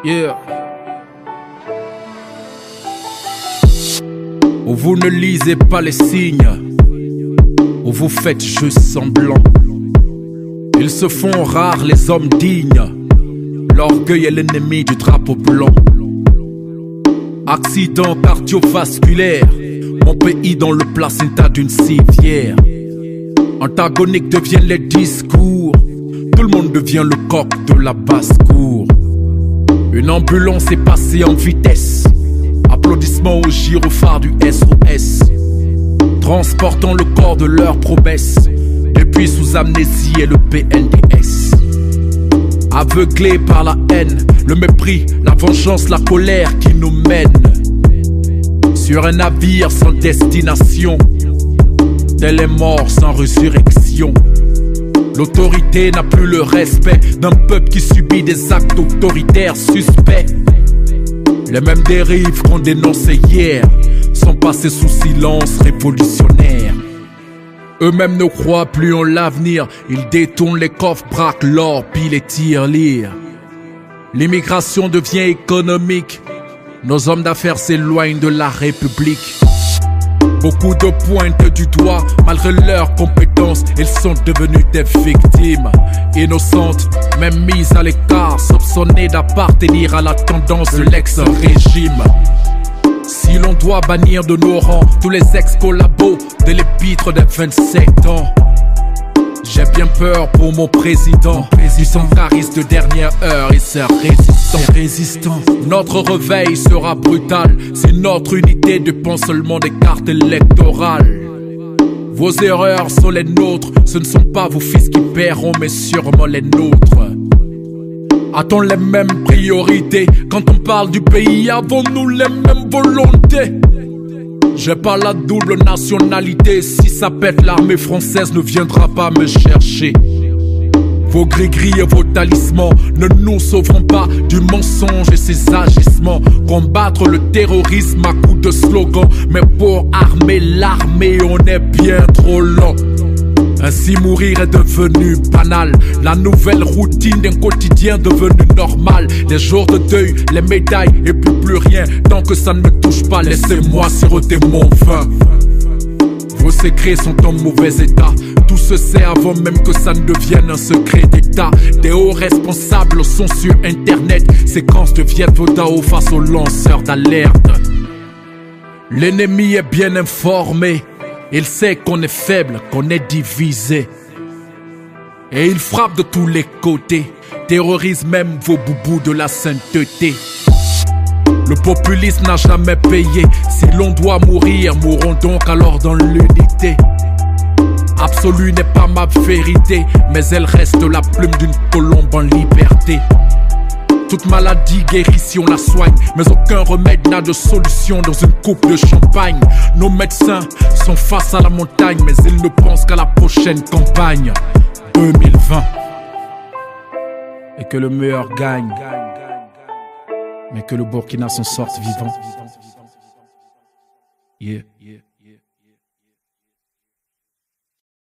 Yeah. Où vous ne lisez pas les signes, où vous faites juste semblant. Ils se font rares les hommes dignes. L'orgueil est l'ennemi du drapeau blanc. Accident cardiovasculaire, mon pays dans le placenta d'une civière. Antagoniques deviennent les discours, tout le monde devient le coq de la basse-cour. Une ambulance est passée en vitesse, applaudissements au gyrophare du SOS, transportant le corps de leur promesse, depuis sous amnésie et le PNDS. Aveuglés par la haine, le mépris, la vengeance, la colère qui nous mène sur un navire sans destination, tel est mort sans résurrection. L'autorité n'a plus le respect d'un peuple qui subit des actes autoritaires suspects. Les mêmes dérives qu'on dénonçait hier sont passées sous silence révolutionnaire. Eux-mêmes ne croient plus en l'avenir, ils détournent les coffres, braquent l'or, puis les tirent-lire. L'immigration devient économique, nos hommes d'affaires s'éloignent de la République. Beaucoup de pointent du doigt, malgré leurs compétences, ils sont devenus des victimes innocentes, même mises à l'écart, soupçonnées d'appartenir à la tendance de l'ex-régime. Si l'on doit bannir de nos rangs tous les ex-collabos de l'épître des 27 ans, j'ai bien peur pour mon président. Ils sont caristes de dernière heure et c'est résistant. Notre réveil sera brutal si notre unité dépend seulement des cartes électorales. Vos erreurs sont les nôtres, ce ne sont pas vos fils qui paieront mais sûrement les nôtres. A-t-on les mêmes priorités? Quand on parle du pays, avons-nous les mêmes volontés? J'ai pas la double nationalité, si ça pète l'armée française ne viendra pas me chercher. Vos gris-gris et vos talismans ne nous sauveront pas du mensonge et ses agissements. Combattre le terrorisme à coups de slogan, mais pour armer l'armée on est bien trop lent. Ainsi mourir est devenu banal, la nouvelle routine d'un quotidien devenu normal. Les jours de deuil, les médailles et plus rien. Tant que ça ne me touche pas, laissez-moi siroter mon vin. Vos secrets sont en mauvais état, tout se sait avant même que ça ne devienne un secret d'état. Des hauts responsables sont sur internet, séquences de Viet Vodao face aux lanceurs d'alerte. L'ennemi est bien informé, il sait qu'on est faible, qu'on est divisé. Et il frappe de tous les côtés, terrorise même vos boubous de la sainteté. Le populisme n'a jamais payé, si l'on doit mourir, mourons donc alors dans l'unité. Absolue n'est pas ma vérité, mais elle reste la plume d'une colombe en liberté. Toute maladie guérit si on la soigne, mais aucun remède n'a de solution dans une coupe de champagne. Nos médecins sont face à la montagne, mais ils ne pensent qu'à la prochaine campagne 2020. Et que le meilleur gagne, mais que le Burkina s'en sorte vivant. Yeah.